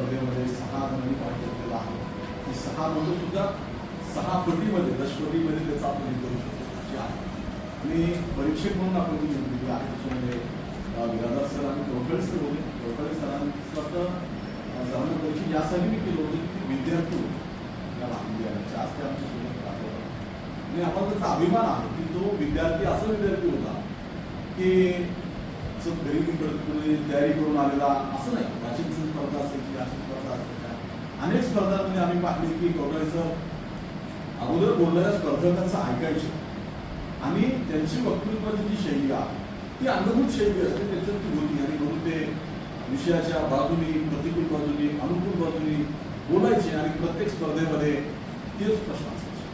स्पर्धेमध्ये 6 जणांनी भाग घेतलेला आहे. की 6 मध्ये सुद्धा 6 पटीमध्ये 10 पटीमध्ये त्याचा आपण हे करू शकतो अशी आहे. आणि परीक्षक म्हणून आपण ती निवडलेली आहे. त्याच्यामध्ये बिरादार सर आणि टोटळे सर होते. टोटळे सरांचं तर जाणून परीक्षा यासाठी मी केलं होतं की विद्यार्थी त्याला विद्यार्थी आज ते आमच्या सोबत राहतो आणि आम्हाला त्याचा अभिमान आहे की तो विद्यार्थी असा विद्यार्थी होता की घरी तयारी करून आलेला असं नाही. भाषण स्पर्धा असायची, अशी स्पर्धा असायच्या. अनेक स्पर्धांमध्ये आम्ही पाहिले की टोटळेचं अगोदर बोलणाऱ्या स्पर्धकांचं ऐकायचं आणि त्यांची वक्तृत्वाची जी शैली आहे ती अंगभूत शैली असते त्याच्यात ती होती आणि म्हणून ते विषयाच्या बाजूनी, प्रतिकूल बाजूनी, अनुकूल बाजूनी बोलायचे आणि प्रत्येक स्पर्धेमध्ये तेच प्रश्न असायचे.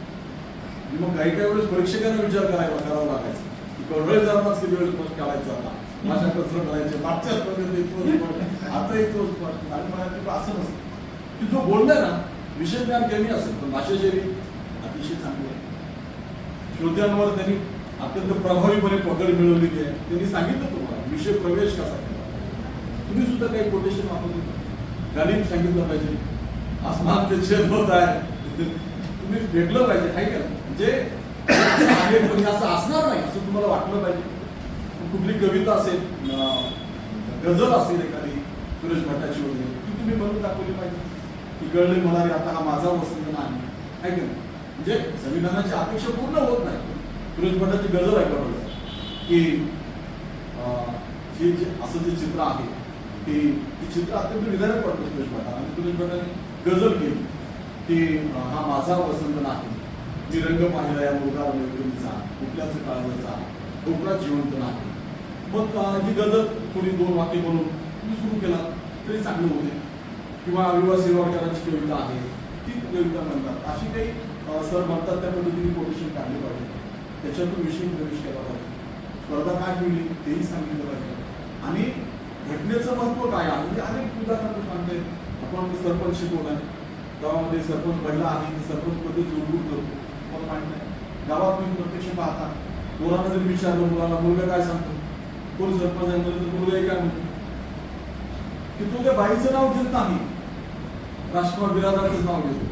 आणि मग काही वेळेस परीक्षकांना विचार करावा लागायचा की कवळे जाताच किती वेळेस प्रश्न काढायचा आता माझ्या कसरत करायचे मागच्या स्पर्धेत आता येतो प्रश्न आणि मला असं नसतं की जो बोललाय ना विषय ज्ञान कमी असेल पण भाषा शैली अतिशय चांगली आहे. श्रोत्यांवर त्यांनी अत्यंत प्रभावीपणे पकड मिळवलेली आहे. त्यांनी सांगितलं तुम्हाला विषय प्रवेश कसा केला. तुम्ही सुद्धा काही कोटेशन वापरले गाणी सांगितलं पाहिजे. आसमान ते छेद होत आहे तुम्ही भेटलं पाहिजे आहे का म्हणजे असं असणार नाही असं तुम्हाला वाटलं पाहिजे. कुठली कविता असेल, गझल असेल एखादी सुरेश भटाची वगैरे ती तुम्ही म्हणून दाखवली पाहिजे की कळले मला रे आता हा माझा वसंत नाही आहे का म्हणजे संविधानाची अपेक्षा पूर्ण होत नाही. सुरेश भटाची गझल ऐकलं की असं जे चित्र आहे की चित्र अत्यंत विधायक वाटतं सुरेश भटा आणि सुरेश भटाने गझल केली की हा माझा वसंत नाही मी रंग पाहिला या मुलगा वेगळीचा कुठल्याच काळजाचा कोकणात जिवंत नाही. मग ही गझल थोडी 2 वाक्य बनवून मी सुरू केला तरी चांगले होते. किंवा विवाह शिरवाडकरांची कविता आहे ती कविता म्हणतात अशी काही सर म्हणतात त्या पद्धतीने कोटेशन काढले पाहिजे. त्याच्यातून विषय प्रवेश केला पाहिजे. स्पर्धा काय ठेवली तेही सांगितलं पाहिजे. आणि घटनेचं महत्त्व काय आहे म्हणजे अनेक उदाहरण सांगते. आपण सरपंच शिकवणार गावामध्ये सरपंच पहिला आहे की सरपंच पद्धती उघडून करतो मला माहित नाही. गावात तुम्ही प्रत्यक्ष पाहता पोरांना जरी विचारलं मुलाला मुलगा काय सांगतो कोण सरपंच आहे तर मुलगा काय म्हणतो की तो त्या बाईचं नाव घेत नाही राजकुमार बिरादारचं नाव घेतो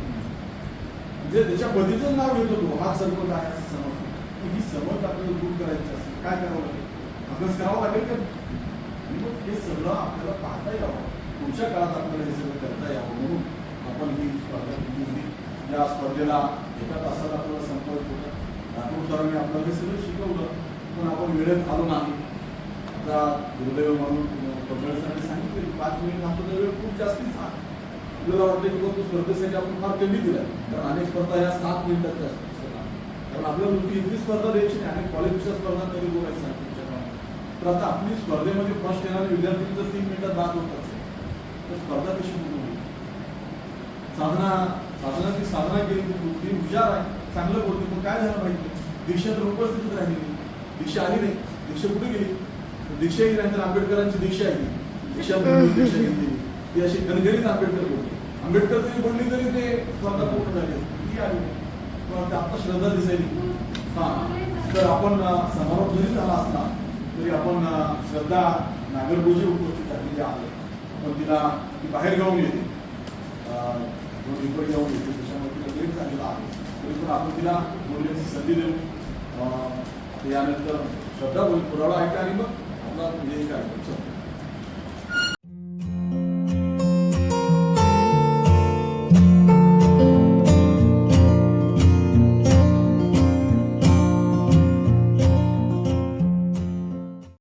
म्हणजे त्याच्या पतीचं नाव घेतो तो हा सरपंच आहे असं समजतो. ही समज आपल्याला दूर करायची असेल काय करावं लागेल अभ्यास करावा लागेल का आणि मग हे सगळं आपल्याला पाहता यावं पुढच्या काळात आपल्याला हे सगळं करता यावं म्हणून आपण ही स्पर्धा घेतली. या स्पर्धेला एका तासाला आपल्याला संपर्क होता. राठोड सरांनी आपल्याला हे सगळं शिकवलं पण आपण वेळेत आलो नाही. आता दुर्दैव म्हणून सरांनी सांगितलं 5 मिनिट आपला वेळ खूप जास्तीच आहे. आपल्याला वाटतं की तो स्पर्धेसाठी आपण फार कमी दिला कारण अनेक स्पर्धा या 7 मिनिटाच्या असतात कारण आपल्याला नुसती इतकी स्पर्धा द्यायची नाही अनेक कॉलेजच्या स्पर्धा कधी बोलायचं नाही तर आता आपली स्पर्धेमध्ये फर्स्ट येणारे विद्यार्थी जर 3 मिनिटात बाद होत असेल तर स्पर्धा कशी पूर्ण होईल. साधना केली ती हुशार आहे चांगलं बोलते पण काय झालं माहिती दीक्षा तर उपस्थितीत राहिली दीक्षा आली नाही. दीक्षा कुठे गेली दीक्षा ही नाही तर आंबेडकरांची दीक्षा आहे दीक्षा दीक्षा घेतली ती अशी गणगणित आंबेडकर बोलते. आंबेडकर जरी बोलली तरी ते स्पर्धा पूर्ण झाली ती आली पण आता श्रद्धा दिसायली. हां तर आपण समारोप जरी झाला असला तरी आपण श्रद्धा नागरगोजे उपस्थित झालेली आहे. आपण तिला ती बाहेर गावून येते जाऊन येते त्याच्यामुळे तिला गरीब झालेला आहे तरी पण आपण तिला बोलण्याची संधी देऊ. यानंतर श्रद्धा पुरावा आहे का आणि मग आपला म्हणजे काय